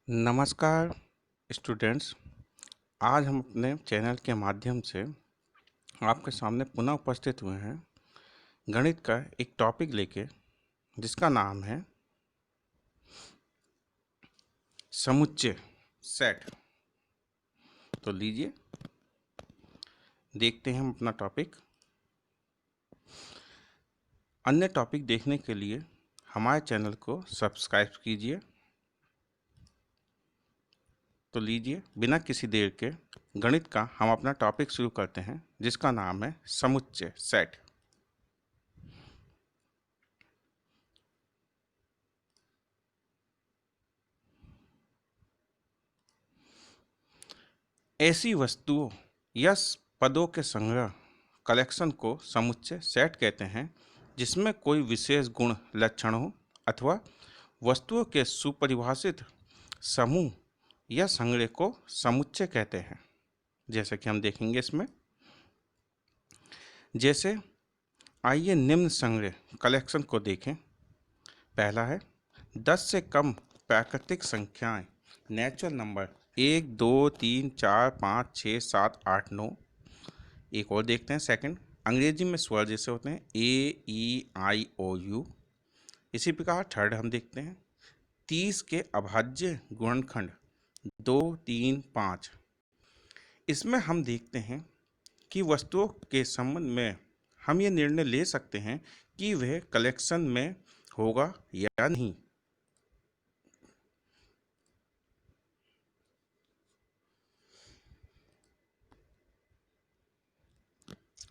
नमस्कार स्टूडेंट्स। आज हम अपने चैनल के माध्यम से आपके सामने पुनः उपस्थित हुए हैं गणित का एक टॉपिक लेके, जिसका नाम है समुच्चय सेट। तो लीजिए देखते हैं हम अपना टॉपिक। अन्य टॉपिक देखने के लिए हमारे चैनल को सब्सक्राइब कीजिए। तो लीजिए बिना किसी देर के गणित का हम अपना टॉपिक शुरू करते हैं, जिसका नाम है समुच्चय सेट। ऐसी वस्तुओं या पदों के संग्रह कलेक्शन को समुच्चय सेट कहते हैं, जिसमें कोई विशेष गुण लक्षण हो अथवा वस्तुओं के सुपरिभाषित समूह या संग्रह को समुच्चय कहते हैं। जैसे कि हम देखेंगे इसमें, जैसे आइए निम्न संग्रह कलेक्शन को देखें। पहला है 10 से कम प्राकृतिक संख्याएं, नेचुरल नंबर 1 2 3 4 5 6 7 8 9। एक और देखते हैं सेकंड, अंग्रेजी में स्वर जैसे होते हैं AEIOU। इसी प्रकार थर्ड हम देखते हैं 30 के अभाज्य गुणनखंड 2 3 5। इसमें हम देखते हैं कि वस्तुओं के संबंध में हम ये निर्णय ले सकते हैं कि वह कलेक्शन में होगा या नहीं।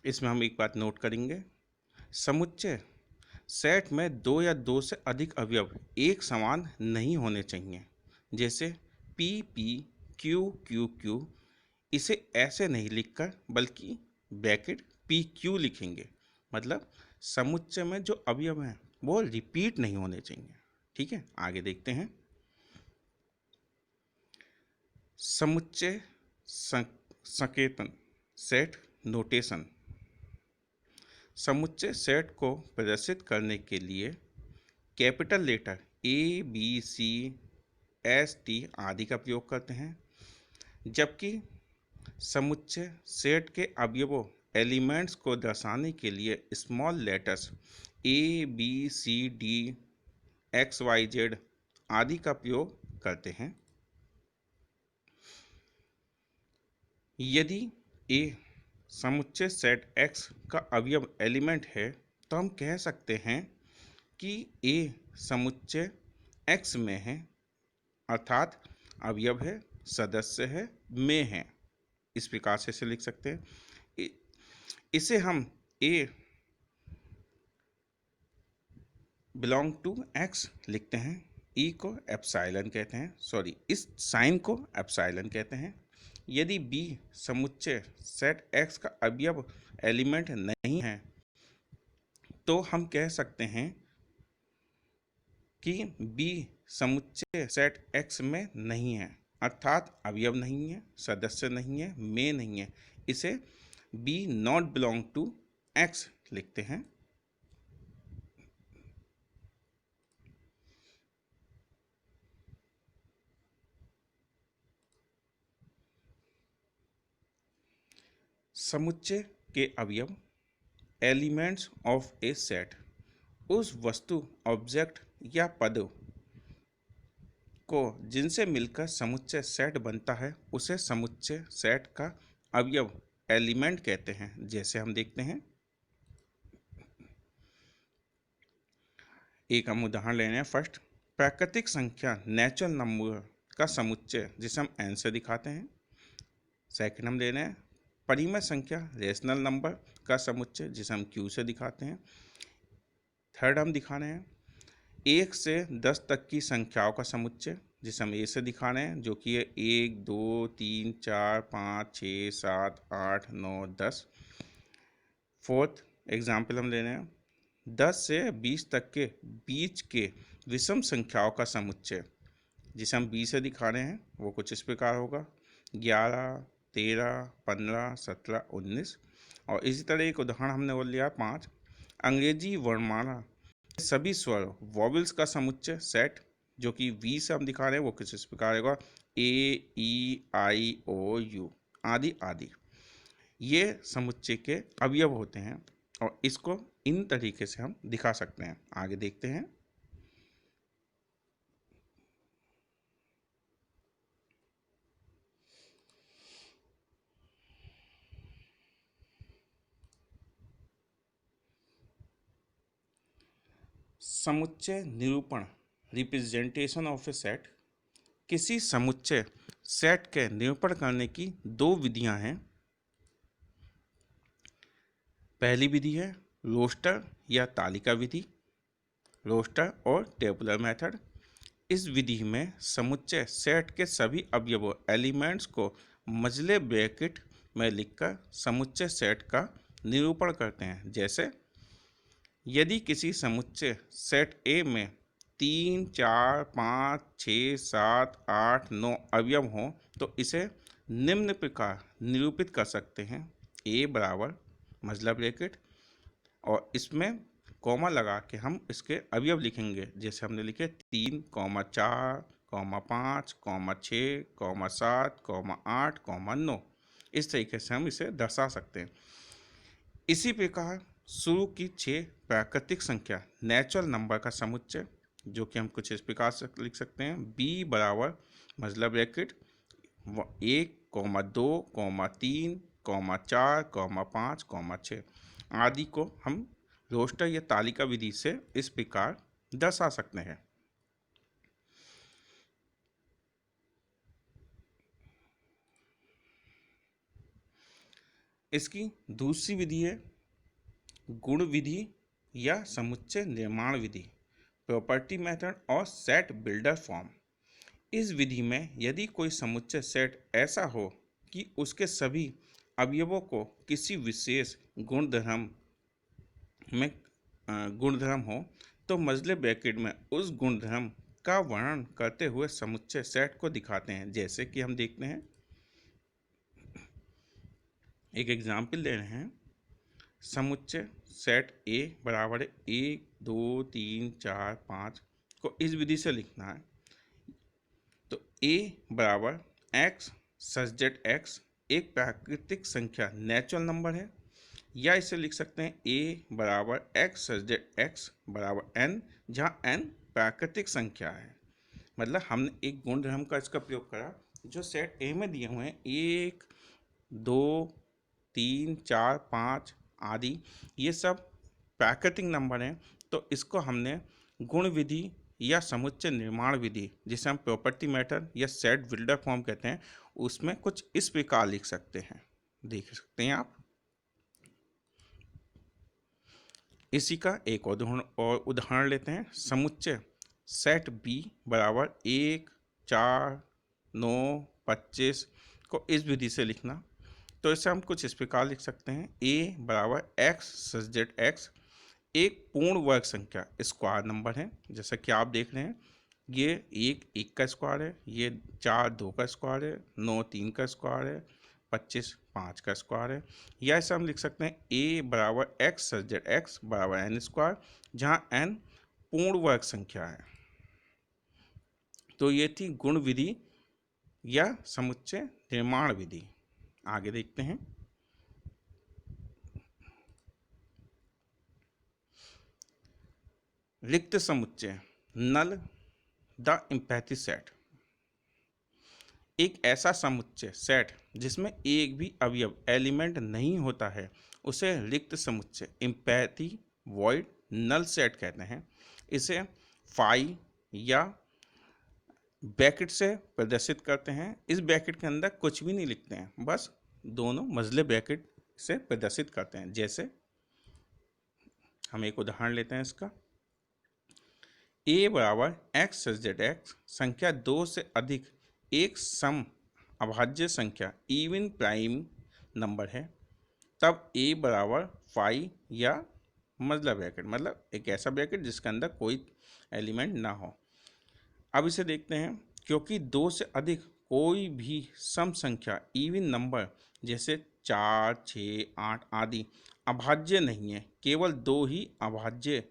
इसमें हम एक बात नोट करेंगे, समुच्चय सेट में दो या दो से अधिक अवयव एक समान नहीं होने चाहिए। जैसे P P Q Q Q, इसे ऐसे नहीं लिखकर बल्कि ब्रैकेट PQ लिखेंगे। मतलब समुच्चय में जो अवयव हैं वो रिपीट नहीं होने चाहिए। ठीक है, आगे देखते हैं। समुच्चय संकेतन सेट नोटेशन। समुच्चय सेट को प्रदर्शित करने के लिए कैपिटल लेटर ABCST आदि का प्रयोग करते हैं, जबकि समुच्चय सेट के अवयवों एलिमेंट्स को दर्शाने के लिए स्मॉल लेटर्स ABCDXYZ आदि का प्रयोग करते हैं। यदि A समुच्चय सेट X का अवयव एलिमेंट है, तो हम कह सकते हैं कि A समुच्चय X में है, अर्थात अवयव है, सदस्य है, में है। इस प्रकार से इसे लिख सकते हैं। इसे हम A बिलोंग टू X लिखते हैं। E को एप्सिलॉन कहते हैं, इस साइन को एप्सिलॉन कहते हैं। यदि B समुच्चय सेट X का अवयव एलिमेंट नहीं है, तो हम कह सकते हैं कि B समुच्चय सेट X में नहीं है, अर्थात अवयव नहीं है, सदस्य नहीं है, में नहीं है। इसे B not belong to X लिखते हैं। समुच्चय के अवयव एलिमेंट्स ऑफ ए सेट उस वस्तु, ऑब्जेक्ट या पद को जिनसे मिलकर समुच्चय सेट बनता है, उसे समुच्चय सेट का अवयव एलिमेंट कहते हैं। जैसे हम देखते हैं, एक हम उदाहरण ले रहे हैं। फर्स्ट, प्राकृतिक संख्या नेचुरल नंबर का समुच्चय, जिसे हम n से दिखाते हैं। सेकंड हम ले रहे हैं परिमेय संख्या रेशनल नंबर का समुच्चय, जिसे हम q से दिखाते हैं। थर्ड हम दिखा रहे हैं 1 से 10 तक की संख्याओं का समुच्चय, जिसे हम a से दिखा रहे हैं, जो कि है 1 2 3 4 5 6 7 8 9 10। फोर्थ एग्जाम्पल हम ले रहे हैं 10 से 20 तक के बीच के विषम संख्याओं का समुच्चय, जिसे हम b से दिखा रहे हैं। वो कुछ इस प्रकार होगा 11 13 15 17 19। और इसी तरह एक उदाहरण हमने वो लिया 5, अंग्रेजी वर्णमाला सभी स्वर वॉवेल्स का समुच्चय सेट, जो कि वी से हम दिखा रहे हैं वो कुछ इस प्रकार होगा, AEIOU आदि आदि। ये समुच्चय के अवयव होते हैं और इसको इन तरीके से हम दिखा सकते हैं। आगे देखते हैं। समुच्चय निरूपण, रिप्रेजेंटेशन ऑफ ए सेट। किसी समुच्चय सेट के निरूपण करने की दो विधियां हैं। पहली विधि है रोस्टर या तालिका विधि, रोस्टर और टेबुलर मेथड। इस विधि में समुच्चय सेट के सभी अवयवों एलिमेंट्स को मझले ब्रैकेट में लिखकर समुच्चय सेट का निरूपण करते हैं। जैसे यदि किसी समुच्चय सेट ए में 3, 4, 5, 6, 7, 8, 9 अवयव हों तो इसे निम्न प्रकार निरूपित कर सकते हैं। ए बराबर मझला ब्रैकेट और इसमें कॉमा लगा के हम इसके अवयव लिखेंगे। जैसे हमने लिखे 3, 4, 5, 6, 7, 8, 9। इस तरीके से हम इसे दर्शा सकते हैं। इसी प्रकार शुरू की 6 प्राकृतिक संख्या नेचुरल नंबर का समुच्चय, जो कि हम कुछ इस प्रकार से लिख सकते हैं। बी बराबर मझला ब्रैकेट 1, 2, 3, 4, 5, 6 आदि को हम रोस्टर या तालिका विधि से इस प्रकार दर्शा सकते हैं। इसकी दूसरी विधि है गुण विधि या समुच्चय निर्माण विधि, प्रॉपर्टी मेथड और सेट बिल्डर फॉर्म। इस विधि में यदि कोई समुच्चय सेट ऐसा हो कि उसके सभी अवयवों को किसी विशेष गुणधर्म हो तो मझले ब्रैकेट में उस गुणधर्म का वर्णन करते हुए समुच्चय सेट को दिखाते हैं। जैसे कि हम देखते हैं, एक एग्जाम्पल ले रहे हैं। समुच्चय सेट ए बराबर 1, 2, 3, 4, 5 को इस विधि से लिखना है। तो ए बराबर एक्स सच दैट एक्स एक प्राकृतिक संख्या नेचुरल नंबर है, या इसे लिख सकते हैं ए बराबर एक्स सच दैट एक्स बराबर एन, जहाँ एन प्राकृतिक संख्या है। मतलब हमने एक गुणधर्म का इसका प्रयोग करा जो सेट ए में दिए हुए हैं 1, 2, 3, 4, 5 आदि, ये सब प्राकृतिक नंबर हैं। तो इसको हमने गुण विधि या समुच्चय निर्माण विधि, जिसे हम प्रॉपर्टी मेथड या सेट बिल्डर फॉर्म कहते हैं, उसमें कुछ इस प्रकार लिख सकते हैं। देख सकते हैं आप। इसी का एक और उदाहरण लेते हैं। समुच्चय सेट बी बराबर 1, 4, 9, 25 को इस विधि से लिखना। तो इसे हम कुछ इस प्रकार लिख सकते हैं। ए बराबर एक्स सच दैट एक्स एक पूर्ण वर्ग संख्या स्क्वायर नंबर है। जैसा कि आप देख रहे हैं, ये 1 का स्क्वायर है, ये 4 2 का स्क्वायर है, 9 3 का स्क्वायर है, 25 5 का स्क्वायर है। या ऐसा हम लिख सकते हैं ए बराबर एक्स सच दैट एक्स बराबर एन स्क्वायर, जहाँ एन पूर्ण वर्ग संख्या है। तो ये थी गुण विधि या समुच्चय निर्माण विधि। आगे देखते हैं। रिक्त समुच्चय नल द एम्पैथी सेट एक ऐसा समुच्चय सेट जिसमें एक भी अवयव एलिमेंट नहीं होता है उसे रिक्त समुच्चय एम्पैथी वॉइड नल सेट कहते हैं। इसे फाई या ब्रैकेट से प्रदर्शित करते हैं। इस ब्रैकेट के अंदर कुछ भी नहीं लिखते हैं, बस दोनों मझले ब्रैकेट से प्रदर्शित करते हैं। जैसे हम एक उदाहरण लेते हैं इसका। ए बराबर एक्स सच दैट एक्स संख्या 2 से अधिक एक सम अभाज्य संख्या इवन प्राइम नंबर है, तब ए बराबर फाई या मझला ब्रैकेट, मतलब एक ऐसा ब्रैकेट जिसके अंदर कोई एलिमेंट ना हो। अब इसे देखते हैं। क्योंकि 2 से अधिक कोई भी सम संख्या इवन नंबर जैसे 4, 6, 8 आदि अभाज्य नहीं है, केवल 2 ही अभाज्य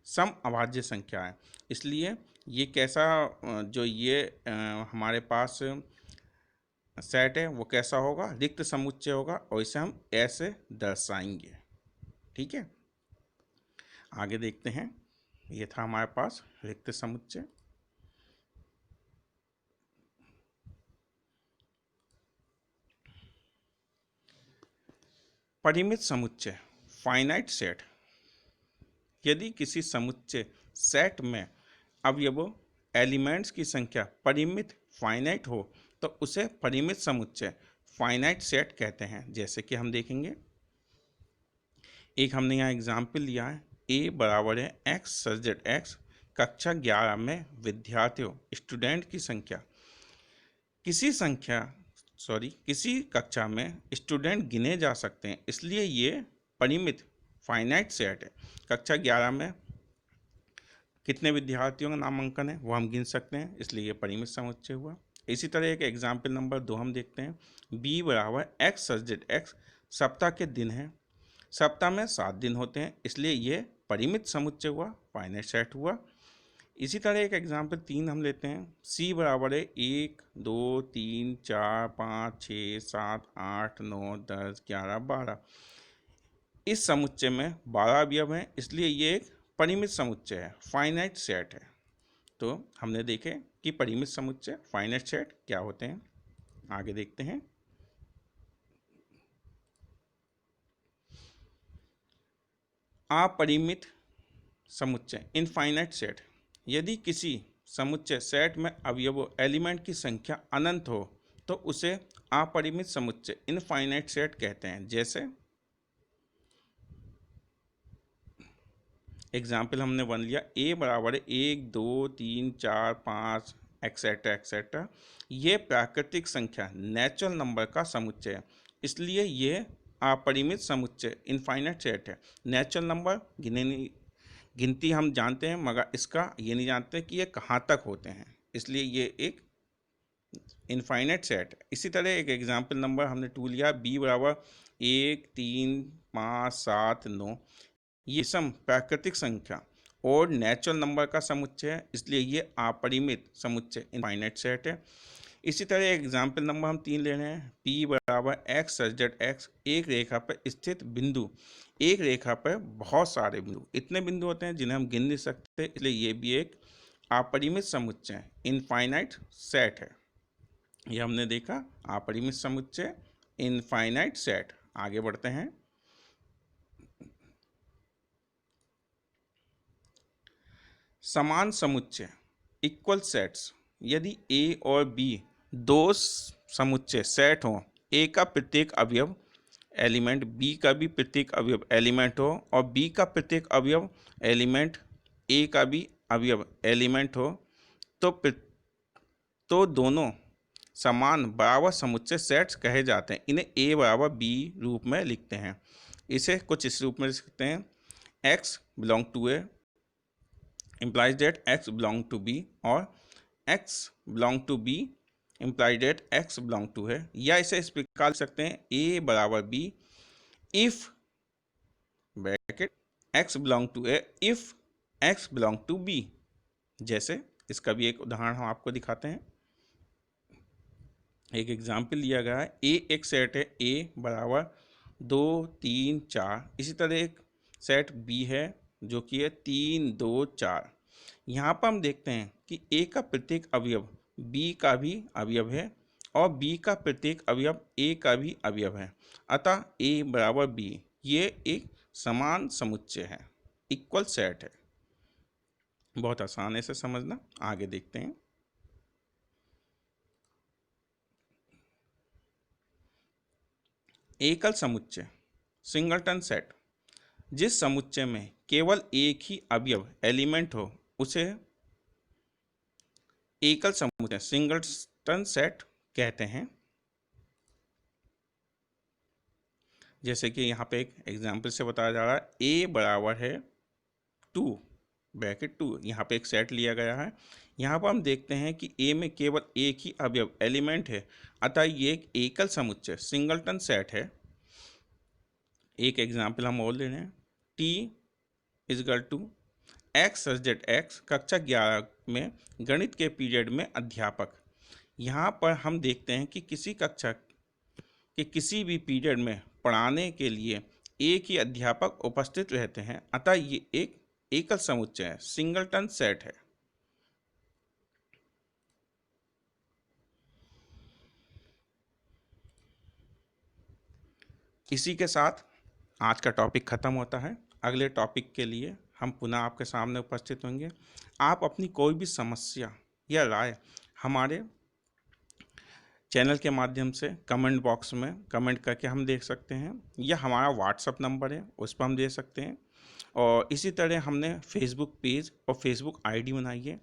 सम अभाज्य संख्या है, इसलिए ये कैसा जो ये हमारे पास सेट है वो कैसा होगा, रिक्त समुच्चय होगा, और इसे हम ऐसे दर्शाएंगे। ठीक है, आगे देखते हैं। ये था हमारे पास रिक्त समुच्चय। परिमित समुच्चय, फाइनाइट सेट। यदि किसी समुच्चय सेट में अवयवों एलिमेंट्स की संख्या परिमित फाइनाइट हो तो उसे परिमित समुच्चय फाइनाइट सेट कहते हैं। जैसे कि हम देखेंगे, एक हमने यहाँ एग्जाम्पल लिया है, ए बराबर है एक्स सजेट एक्स। कक्षा 11 में विद्यार्थियों स्टूडेंट की संख्या, किसी कक्षा में स्टूडेंट गिने जा सकते हैं, इसलिए ये परिमित फाइनाइट सेट है। कक्षा 11 में कितने विद्यार्थियों का नामांकन है वो हम गिन सकते हैं, इसलिए ये परिमित समुच्चय हुआ। इसी तरह एक एग्जाम्पल नंबर 2 हम देखते हैं, बी बराबर एक्स सजेट एक्स। सप्ताह के दिन हैं, सप्ताह में 7 दिन होते हैं, इसलिए ये परिमित समुच्चय हुआ, फाइनाइट सेट हुआ। इसी तरह एक एग्जाम्पल 3 हम लेते हैं, सी बराबर है 1 2 3 4 5 6 7 8 9 10 11 12। इस समुच्चय में 12 अवयव हैं, इसलिए ये एक परिमित समुच्चय है, फाइनाइट सेट है। तो हमने देखे कि परिमित समुच्चय फाइनाइट सेट क्या होते हैं। आगे देखते हैं। अपरिमित समुच्चय, इनफाइनाइट सेट। यदि किसी समुच्चय सेट में अवयवों एलिमेंट की संख्या अनंत हो तो उसे अपरिमित समुच्चय इनफाइनाइट सेट कहते हैं। जैसे एग्जाम्पल हमने 1 लिया, ए बराबर है 1 2 3 4 5 एक्सेट्रा एक्सेट्रा। ये प्राकृतिक संख्या नेचुरल नंबर का समुच्चय है, इसलिए ये अपरिमित समुच्चय इनफाइनाइट सेट है। नेचुरल नंबर गिनती हम जानते हैं, मगर इसका ये नहीं जानते कि ये कहाँ तक होते हैं, इसलिए ये एक इनफाइनाइट सेट है। इसी तरह एक एग्जाम्पल नंबर हमने 2 लिया, बी बराबर 1 3 5 7 9। ये सम प्राकृतिक संख्या और नेचुरल नंबर का समुच्चय है, इसलिए ये अपरिमित समुच्चय इनफाइनाइट सेट है। इसी तरह एग्जाम्पल नंबर हम 3 ले रहे हैं, P बराबर एक्स सजेट एक्स। एक रेखा पर स्थित बिंदु, एक रेखा पर बहुत सारे बिंदु, इतने बिंदु होते हैं जिन्हें हम गिन नहीं सकते, इसलिए ये भी एक अपरिमित समुच्चय इनफाइनाइट सेट है। ये हमने देखा अपरिमित समुच्चय इनफाइनाइट सेट। आगे बढ़ते हैं। समान समुच्चय इक्वल सेट्स। यदि ए और बी दो समुच्चय सेट हों, ए का प्रत्येक अवयव एलिमेंट बी का भी प्रत्येक अवयव एलिमेंट हो, और बी का प्रत्येक अवयव एलिमेंट ए का भी अवयव एलिमेंट हो, तो दोनों समान बराबर समुच्चय सेट्स कहे जाते हैं। इन्हें ए बराबर बी रूप में लिखते हैं। इसे कुछ इस रूप में लिख सकते हैं, x belong to A implies that x belong to b, और x belong to b implies that x belong to है। या इसे इस प्रकार लिख सकते हैं, a बराबर b if bracket x belong to a if x belong to b। जैसे इसका भी एक उदाहरण हम आपको दिखाते हैं। एक एग्जाम्पल लिया गया है, a एक सेट है, a बराबर 2 3 4। इसी तरह एक सेट b है जो कि है 3 2 4। यहाँ पर हम देखते हैं कि a का प्रत्येक अवयव b का भी अवयव है, और b का प्रत्येक अवयव a का भी अवयव है, अतः a बराबर b ये एक समान समुच्चय है, इक्वल सेट है। बहुत आसान है इसे समझना। आगे देखते हैं। एकल समुच्चय सिंगलटन सेट। जिस समुच्चय में केवल एक ही अवयव एलिमेंट हो उसे एकल समुच्चय सिंगलटन सेट कहते हैं। जैसे कि यहाँ पे एक एग्जाम्पल से बताया जा रहा है, a बराबर है 2 ब्रैकेट 2। यहाँ पे एक सेट लिया गया है। यहाँ पर हम देखते हैं कि a में केवल एक ही अवयव एलिमेंट है, अतः ये एक एकल समुच्चय सिंगलटन सेट है। एक एग्जाम्पल हम और ले रहे हैं, t इजगल टू एक्स सजेट एक्स। कक्षा 11 में गणित के पीरियड में अध्यापक। यहाँ पर हम देखते हैं कि किसी कक्षा के किसी भी पीरियड में पढ़ाने के लिए एक ही अध्यापक उपस्थित रहते हैं, अतः ये एक एकल समुच्चय है, सिंगलटन सेट है। इसी के साथ आज का टॉपिक ख़त्म होता है। अगले टॉपिक के लिए हम पुनः आपके सामने उपस्थित होंगे। आप अपनी कोई भी समस्या या राय हमारे चैनल के माध्यम से कमेंट बॉक्स में कमेंट करके हम देख सकते हैं, या हमारा व्हाट्सअप नंबर है उस पर हम दे सकते हैं। और इसी तरह हमने फेसबुक पेज और फेसबुक आईडी बनाई है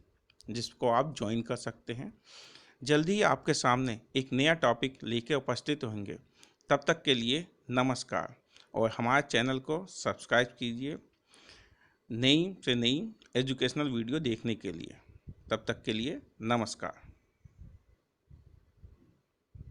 जिसको आप ज्वाइन कर सकते हैं। जल्दी ही आपके सामने एक नया टॉपिक लेके उपस्थित होंगे। तब तक के लिए नमस्कार, और हमारे चैनल को सब्सक्राइब कीजिए नई से नई एजुकेशनल वीडियो देखने के लिए। तब तक के लिए नमस्कार।